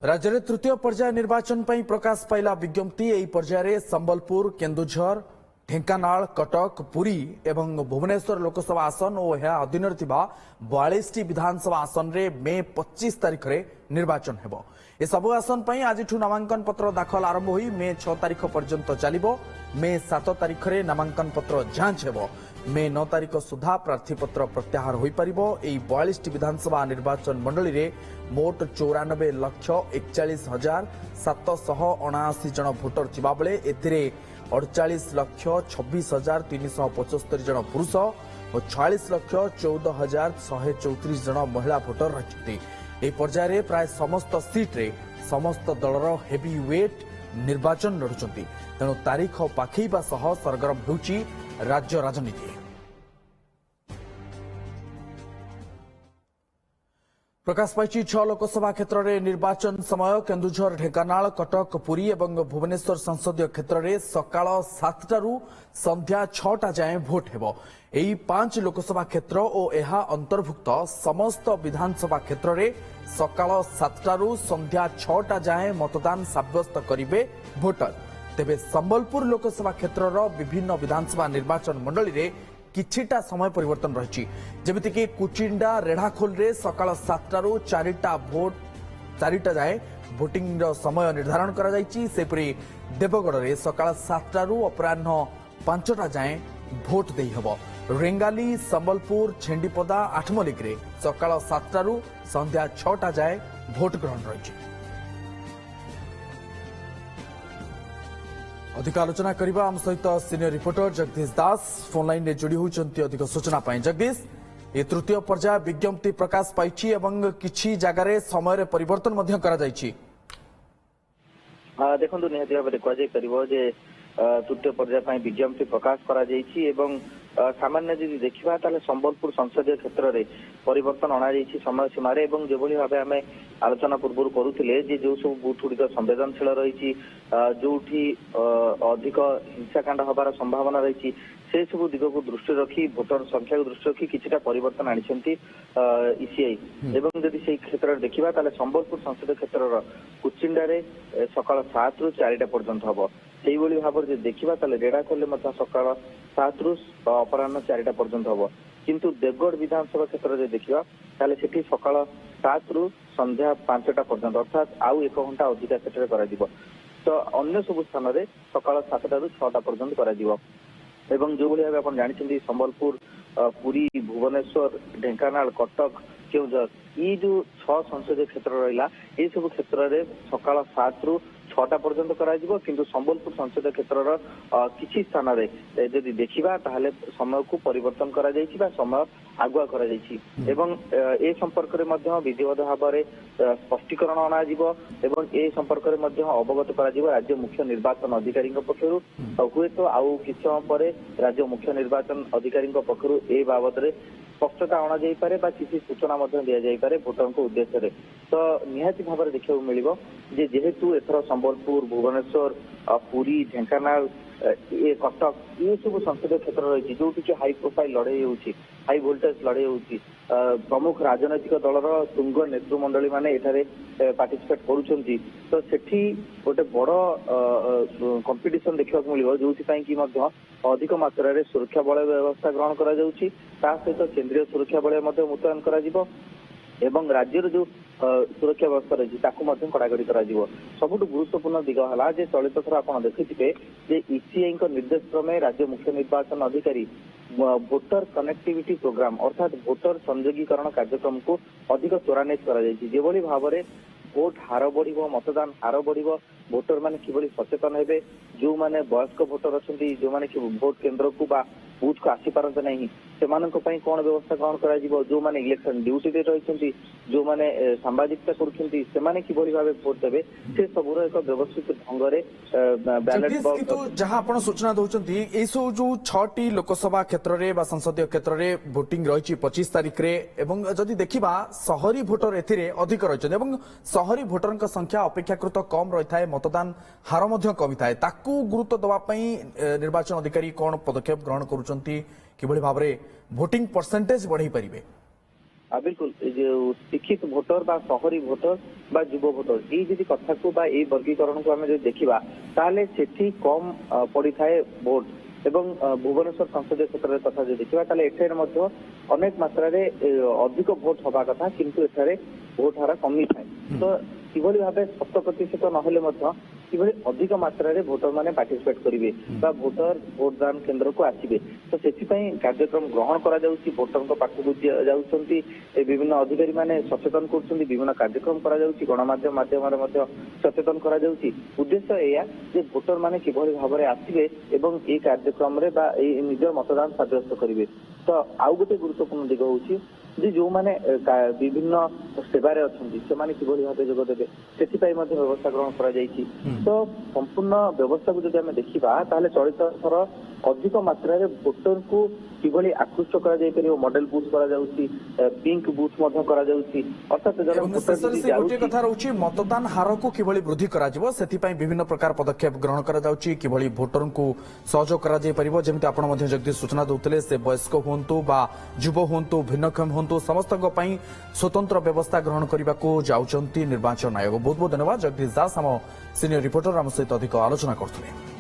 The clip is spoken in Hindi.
राज्य में तृतीय पर्याय निर्वाचन पर प्रकाश पाइला विज्ञप्ति यह पर्यायर संबलपुर केन्दुझर ढेंकानाल कटक पुरी एवं भुवनेश्वर लोकसभा आसन और यह अधीन 42 विधानसभा आसन रे मे 25 तारिख रे निर्वाचन हेबो। ए सबु आसन पर आज नामांकन पत्र दाखल आरंभ होई मे 6 तारिख पर्यंत चलिबो। मे 7 तारिख रे नामांकन पत्र जांच हेबो। मे 9 तारिख सुधा प्रार्थीपत्र प्रत्याहार होई परिबो। एई 42 विधानसभा निर्वाचन मंडली रे मोट 94,41,779 जन भोटर थिबा बेले एथिरे 48,26,375 जन पुरुष और 46,14,134 जन महिला भोटर रहिଛନ୍ତି। ଏହି ପର୍ଯ୍ୟାୟରେ ପ୍ରାୟ ସମସ୍ତ ସିଟ୍ରେ ସମସ୍ତ ଦଳର ହେଭି ୱେଟ୍ ନିର୍ବାଚନ ଲଢୁଛନ୍ତି। ତେଣୁ ତାରିଖ ପାଖେଇବା ସହ ସରଗରମ ହେଉଛି ରାଜ୍ୟ ରାଜନୀତି। प्रकाश पाई 6 लोकसभा क्षेत्र में निर्वाचन समय केन्दुझर ढेंकानाल कटक पुरी और भुवनेश्वर संसदीय क्षेत्र में सकाळ 7टारू संध्या 6टा जाए भोट हेबो। एही 5 लोकसभा क्षेत्र और यह अंतर्भुक्त समस्त विधानसभा क्षेत्र में सकाळ 7टारू संध्या 6टा जाए मतदान साब्यस्त करिवे भोटर। तेबे संबलपुर लोकसभा क्षेत्रर विभिन्न विधानसभा निर्वाचन मंडली रे किछिटा समय परिवर्तन रही। जमिति कि कुचिंडा रेढ़ाखोल रे सकाळ 7टारू 4टा जाए भोटिंग समय निर्धारण करा जायछि। सेपरि देवगढ़ रे सकाळ 7टारू अपराह्न 5टा जाए भोट देई हबो। रेंगाली संबलपुर छेंडीपदा आठमल्लिक रे सकाळ 7टारू संध्या 6टा जाए भोट ग्रहण रही। अधिक आलोचना करबा हम सहित सीनियर रिपोर्टर जगदीश दास फोन लाइन रे जोड़ी होचंती। अधिक सूचना पाई जगदीश, ये तृतीय पर्याय विज्ञप्ति प्रकाश पाइछि एवं किछि जगह रे समय रे परिवर्तन मध्य करा जायछि। देखंतु निहाती भाबरे कहै परिबो जे तृतीय पर्याय पई विज्ञप्ति प्रकाश करा जायछि एवं सामान्य यदि देखिबा ताले संबलपुर संसदीय क्षेत्र रे परिवर्तन अना जायछि समय सीमा रे एवं जेभली भाबे हमें आलोचना पूर्व करूथिले जे जो सब बूथ गुड़िक संवेदनशील रही जोठी अधिक हिंसाकांड हबार संभावना रही से सब दिग को दृष्टि रखी भोटर संख्या को दृष्टि रखी किछिटा परिवर्तन आनिछंती ईसीआई एवं जदि से क्षेत्र में देखिबा ताले संबलपुर संसदीय क्षेत्र कुचिंडा रे सकाळ 7 रु 4टा पर्यंत हबो। सेही भली भाबर जे देखिबा ताले रेडाखोल मध्य सकाळ 7 रु अपराह्न 4टा पर्यंत हबो। किंतु देवगढ़ विधानसभा क्षेत्र में देखिबा ताले सेठी सकाळ 7 रु संध्या 5टा पर्यंत अर्थात आउ 1 घंटा अधिक क्षेत्र में करा दिबो। तो अन्य सब स्थान में सकाळ 7टा रु 6टा पर्यंत करा दिबो। एवं जो भाई आप जानते संबलपुर पुरी भुवनेश्वर ढेंकानाल कटक केन्दुझर ये जो 6 संसदीय क्षेत्र रहा ये सब क्षेत्र में सकाळ 7 रु 6टा पर्यंत करा किंतु संबलपुर संसदीय क्षेत्र किसी स्थान में यदि देखा ताहले समय को परिवर्तन करा समय आगुआ करा एवं ए संपर्क में विधिवत भाव में स्पष्टीकरण अना एवं ए संपर्क में अवगत करा राज्य मुख्य निर्वाचन अधिकारी पक्षर हुए तो आउ किछ समय पर राज्य मुख्य निर्वाचन अधिकारी पक्षर ए बाबद में स्पष्टता अणा जाइपारे बा किसी सूचना दि जाइपारे भोटर उद्देश्य रे। तो निहाती भाव में देखा मिल जेहेतु एथर संबलपुर भुवनेश्वर पुरी ढेंकानाल कटक ये सब संसदीय क्षेत्र रही जो हाई प्रोफाइल लड़ाई होची हाई वोल्टेज लड़ाई होची प्रमुख राजनैतिक दलर तुंग नेतृमंडली माने एठारे पार्टिसिपेट करूछंती। तो सेठी गोटे बड़ कंपटीशन देखा मिल जो कि अधिक मात्रा रे सुरक्षा बल व्यवस्था ग्रहण करा जाउची ता सहित केंद्रीय सुरक्षा बल मुतयन करा जिवो एवं राज्यर जो सुरक्षा व्यवस्था रही कड़ाकड़ी सबुठ गुरुत्वपूर्ण दिग है जे चलित थर आप देखिथे ईसीआई निर्देश क्रमे राज्य मुख्य निर्वाचन अधिकारी भोटर कनेक्टिविटी प्रोग्राम अर्थात भोटर संयोगीकरण कार्यक्रम को अधिक त्वरान्वित कर भाव में भोट हार बढ़ मतदान हार बढ़ भोटर मैंने कि सचेतन हे जो मैंने वयस्क भोटर अच्छा जो मैंने भोट केन्द्र को बूथ को आसी पारते नहीं से कौन व्यवस्था ग्रहण कर जो मैंने इलेक्शन ड्यूटी रही जो मैंने सांबादिकता कर भोट देवे से सबूर एक व्यवस्थित ढंग से बैलेट जहां आप सूचना दौरान सब जो 6टी लोकसभा क्षेत्र में संसदीय क्षेत्र में भोटिंग रही 25 तारिख रे एवं जदि देखा सहरी भोटर अधिक रही सहरी भोटर संख्या अपेक्षाकृत कम रही है मतदान हार कमी थाए ताकू गुरुत्व दवाई निर्वाचन अधिकारी कौन पदक्षेप ग्रहण कर किभली भाव में भोटिंग परसेंटेज बढ़ाई पारे। बिल्कुल जो शिक्षित भोटर बा शहरी भोटर बा युव भोटर ये जदि कथा को बा ये वर्गीकरण को आम जो देखा ताले सेठी कम पड़ी थाए भोट एवं भुवनेश्वर संसदीय क्षेत्र कथा जो देखा ताले एठारे मध्य अनेक मात्रा रे अधिक भोट हवा कथा किंतु एठारे भोट हार कमी थाए तो किभली भाबे 100% नहले मध्य किभली अधिक मात्रा रे भोटर माने पार्टिसिपेट करिवे बा भोटर भोटदान केंद्र को आसीबे तो सेथिपई कार्यक्रम ग्रहण करा जाउची भोटर को पाखु जाउछंती ए विभिन्न अधिकारी माने सचेतन करछंती विभिन्न कार्यक्रम करा जाउची गणमाध्यम माध्यम रे मध्य सचेतन करा जाउची उद्देश्य एया जे भोटर माने किभली भाबरे आसीबे एवं ए कार्यक्रम रे बा ए निजर मतदान साब्यस्त करिवे तो आउ गोटे गुरुत्वपूर्ण दिग होउची जे जो माने विभिन्न सेवारे अछंती से माने किभली भाबे जोग देबे सेथिपई मध्ये व्यवस्था ग्रहण करा जाईची तो संपूर्ण व्यवस्था को जदि हमें देखिबा ताले चलित थर अधिक मात्रा रे भोटर को किभली आकृष्ट करा जाई परियो मॉडल बूथ करा जाउची पिंक बूथ मध्ये करा जाउची अर्थात जने ଏବଂ ଶେଷରେ ସେ ଗୋଟିଏ କଥା ରହୁଛି मतदान ହାରକୁ କିଭଳି ବୃଦ୍ଧି କରାଯିବ ସେଥିପାଇଁ ବିଭିନ୍ନ ପ୍ରକାର ପଦକ୍ଷେପ ଗ୍ରହଣ କରାଯାଉଛି କିଭଳି ଭୋଟରଙ୍କୁ ସହଯୋଗ କରାଯାଇ ପାରିବ ଯେମିତି ଆପଣ ମଧ୍ୟ ଜଗଦୀଶ ସୂଚନା ଦେଉଥିଲେ ସେ ବୟସ୍କ ହୁଅନ୍ତୁ ବା ଯୁବ ହୁଅନ୍ତୁ ଭିନ୍ନକ୍ଷମ ହୁଅନ୍ତୁ ସମସ୍ତଙ୍କ ପାଇଁ ସ୍ୱତନ୍ତ୍ର ବ୍ୟବସ୍ଥା ଗ୍ରହଣ କରିବାକୁ ଯାଉଛନ୍ତି ନିର୍ବାଚନ ଆୟୋଗ ବହୁତ ବହୁତ ଧନ୍ୟବାଦ ଜଗଦୀଶ ଦାସ ଆମ ସିନିୟର ରିପୋର୍ଟର ଆମ ସହିତ ଅଧିକ ଆଲୋଚନା କରୁଥିଲେ।